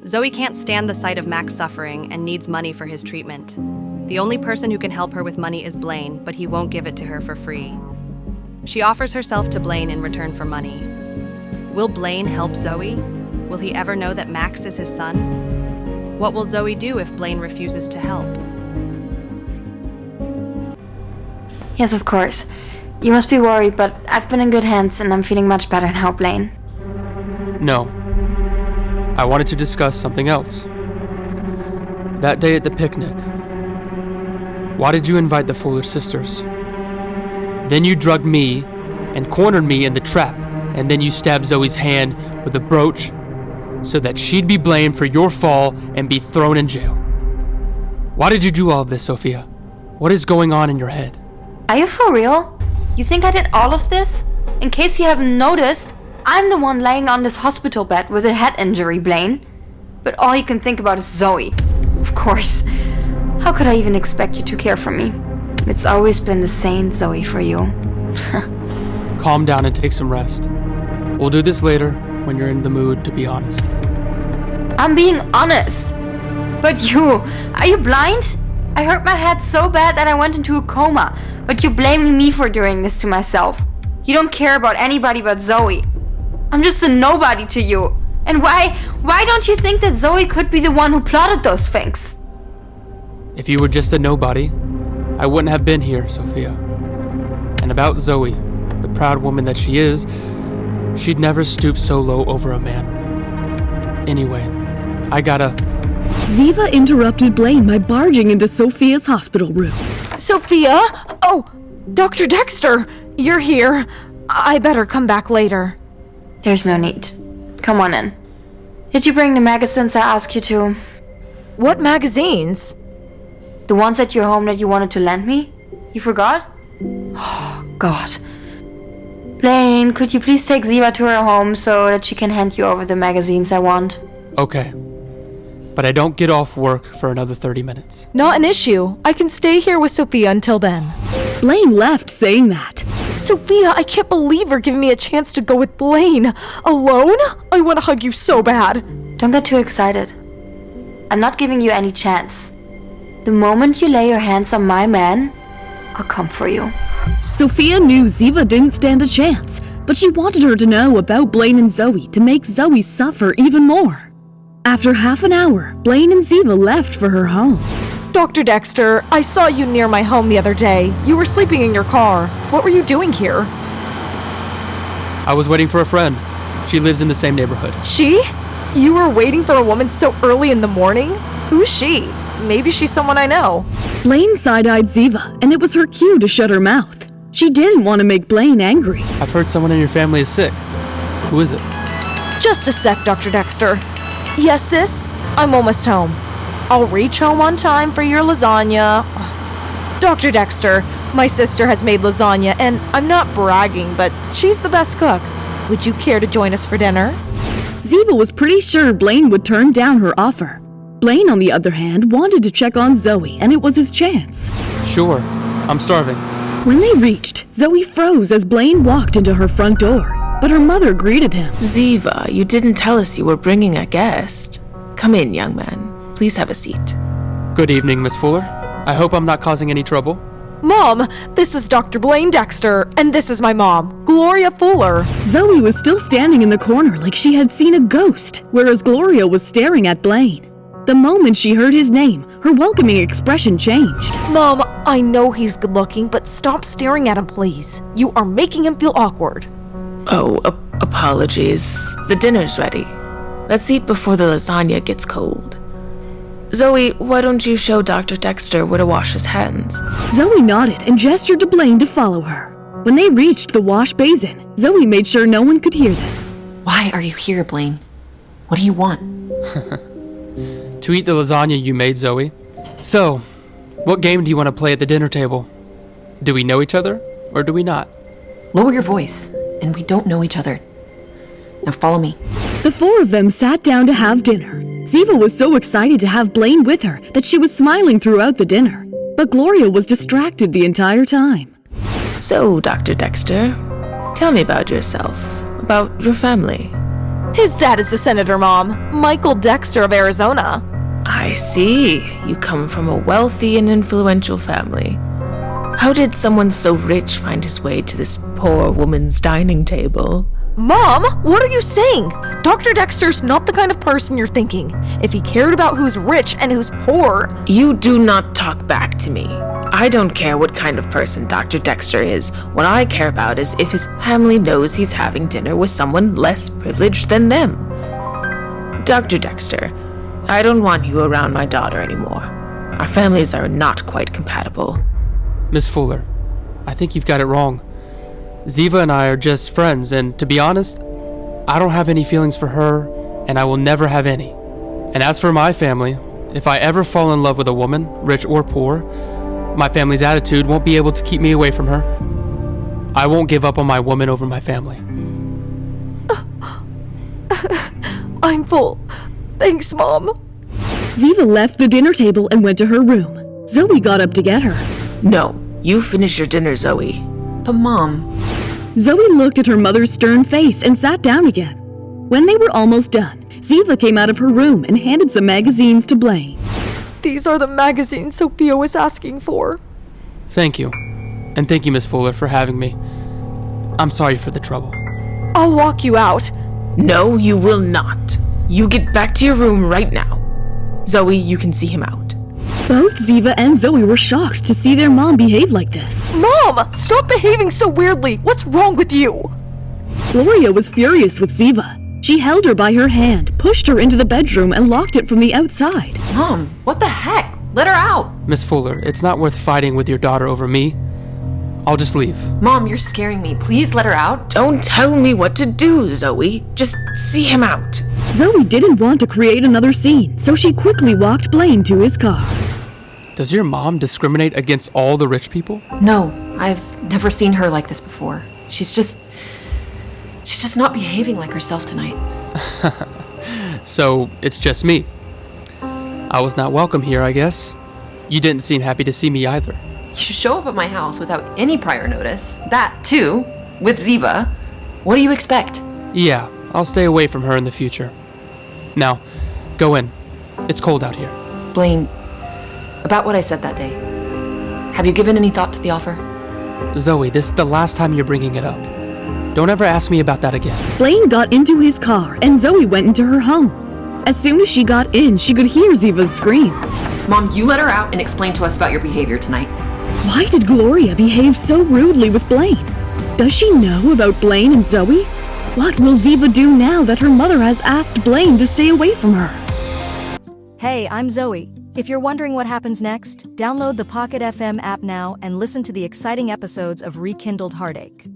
Zoey can't stand the sight of Max suffering and needs money for his treatment. The only person who can help her with money is Blaine, but he won't give it to her for free. She offers herself to Blaine in return for money. Will Blaine help Zoey? Will he ever know that Max is his son? What will Zoey do if Blaine refuses to help? Yes, of course. You must be worried, but I've been in good hands and I'm feeling much better now, Blaine. No. I wanted to discuss something else. That day at the picnic, why did you invite the Fuller sisters? Then you drugged me and cornered me in the trap, and then you stabbed Zoey's hand with a brooch so that she'd be blamed for your fall and be thrown in jail. Why did you do all of this, Sophia? What is going on in your head? Are you for real? You think I did all of this? In case you haven't noticed, I'm the one laying on this hospital bed with a head injury, Blaine. But all you can think about is Zoey. Of course. How could I even expect you to care for me? It's always been the same Zoey for you. Calm down and take some rest. We'll do this later when you're in the mood to be honest. I'm being honest. But you, are you blind? I hurt my head so bad that I went into a coma, but you're blaming me for doing this to myself. You don't care about anybody but Zoey. I'm just a nobody to you. And why don't you think that Zoey could be the one who plotted those things? If you were just a nobody, I wouldn't have been here, Sophia. And about Zoey, the proud woman that she is, she'd never stoop so low over a man. Anyway, I gotta... Ziva interrupted Blaine by barging into Sophia's hospital room. Sophia? Oh, Dr. Dexter, you're here. I better come back later. There's no need. Come on in. Did you bring the magazines I asked you to? What magazines? The ones at your home that you wanted to lend me? You forgot? Oh, God. Blaine, could you please take Ziva to her home so that she can hand you over the magazines I want? Okay. But I don't get off work for another 30 minutes. Not an issue. I can stay here with Sophia until then. Blaine left saying that. Sophia, I can't believe you're giving me a chance to go with Blaine. Alone? I want to hug you so bad. Don't get too excited. I'm not giving you any chance. The moment you lay your hands on my man, I'll come for you. Sophia knew Ziva didn't stand a chance, but she wanted her to know about Blaine and Zoey to make Zoey suffer even more. After half an hour, Blaine and Ziva left for her home. Dr. Dexter, I saw you near my home the other day. You were sleeping in your car. What were you doing here? I was waiting for a friend. She lives in the same neighborhood. She? You were waiting for a woman so early in the morning? Who's she? Maybe she's someone I know. Blaine side-eyed Ziva, and it was her cue to shut her mouth. She didn't want to make Blaine angry. I've heard someone in your family is sick. Who is it? Just a sec, Dr. Dexter. Yes, sis? I'm almost home. I'll reach home on time for your lasagna. Dr. Dexter, my sister has made lasagna, and I'm not bragging, but she's the best cook. Would you care to join us for dinner? Ziva was pretty sure Blaine would turn down her offer. Blaine, on the other hand, wanted to check on Zoey, and it was his chance. Sure. I'm starving. When they reached, Zoey froze as Blaine walked into her front door, but her mother greeted him. Ziva, you didn't tell us you were bringing a guest. Come in, young man. Please have a seat. Good evening, Miss Fuller. I hope I'm not causing any trouble. Mom, this is Dr. Blaine Dexter, and this is my mom, Gloria Fuller. Zoey was still standing in the corner like she had seen a ghost, whereas Gloria was staring at Blaine. The moment she heard his name, her welcoming expression changed. Mom, I know he's good looking, but stop staring at him, please. You are making him feel awkward. Oh, apologies. The dinner's ready. Let's eat before the lasagna gets cold. Zoey, why don't you show Dr. Dexter where to wash his hands? Zoey nodded and gestured to Blaine to follow her. When they reached the wash basin, Zoey made sure no one could hear them. Why are you here, Blaine? What do you want? To eat the lasagna you made, Zoey. So, what game do you want to play at the dinner table? Do we know each other, or do we not? Lower your voice, and we don't know each other. Now follow me. The four of them sat down to have dinner. Ziva was so excited to have Blaine with her that she was smiling throughout the dinner. But Gloria was distracted the entire time. So, Dr. Dexter, tell me about yourself, about your family. His dad is the senator, Mom. Michael Dexter of Arizona. I see. You come from a wealthy and influential family. How did someone so rich find his way to this poor woman's dining table? Mom, what are you saying? Dr. Dexter's not the kind of person you're thinking. If he cared about who's rich and who's poor... You do not talk back to me. I don't care what kind of person Dr. Dexter is. What I care about is if his family knows he's having dinner with someone less privileged than them. Dr. Dexter, I don't want you around my daughter anymore. Our families are not quite compatible. Miss Fuller, I think you've got it wrong. Ziva and I are just friends, and to be honest, I don't have any feelings for her, and I will never have any. And as for my family, if I ever fall in love with a woman, rich or poor, my family's attitude won't be able to keep me away from her. I won't give up on my woman over my family. I'm full. Thanks, Mom. Ziva left the dinner table and went to her room. Zoey got up to get her. No, you finish your dinner, Zoey. But Mom... Zoey looked at her mother's stern face and sat down again. When they were almost done, Ziva came out of her room and handed some magazines to Blaine. These are the magazines Sophia was asking for. Thank you. And thank you, Miss Fuller, for having me. I'm sorry for the trouble. I'll walk you out. No, you will not. You get back to your room right now. Zoey, you can see him out. Both Ziva and Zoey were shocked to see their mom behave like this. Mom, stop behaving so weirdly. What's wrong with you? Gloria was furious with Ziva. She held her by her hand, pushed her into the bedroom, and locked it from the outside. Mom, what the heck? Let her out! Miss Fuller, it's not worth fighting with your daughter over me. I'll just leave. Mom, you're scaring me. Please let her out. Don't tell me what to do, Zoey. Just see him out. Zoey didn't want to create another scene, so she quickly walked Blaine to his car. Does your mom discriminate against all the rich people? No, I've never seen her like this before. She's just not behaving like herself tonight. So, it's just me. I was not welcome here, I guess. You didn't seem happy to see me either. You show up at my house without any prior notice. That, too, with Ziva. What do you expect? Yeah, I'll stay away from her in the future. Now, go in. It's cold out here. Blaine, about what I said that day. Have you given any thought to the offer? Zoey, this is the last time you're bringing it up. Don't ever ask me about that again. Blaine got into his car, and Zoey went into her home. As soon as she got in, she could hear Ziva's screams. Mom, you let her out and explain to us about your behavior tonight. Why did Gloria behave so rudely with Blaine? Does she know about Blaine and Zoey? What will Ziva do now that her mother has asked Blaine to stay away from her? Hey, I'm Zoey. If you're wondering what happens next, download the Pocket FM app now and listen to the exciting episodes of Rekindled Heartache.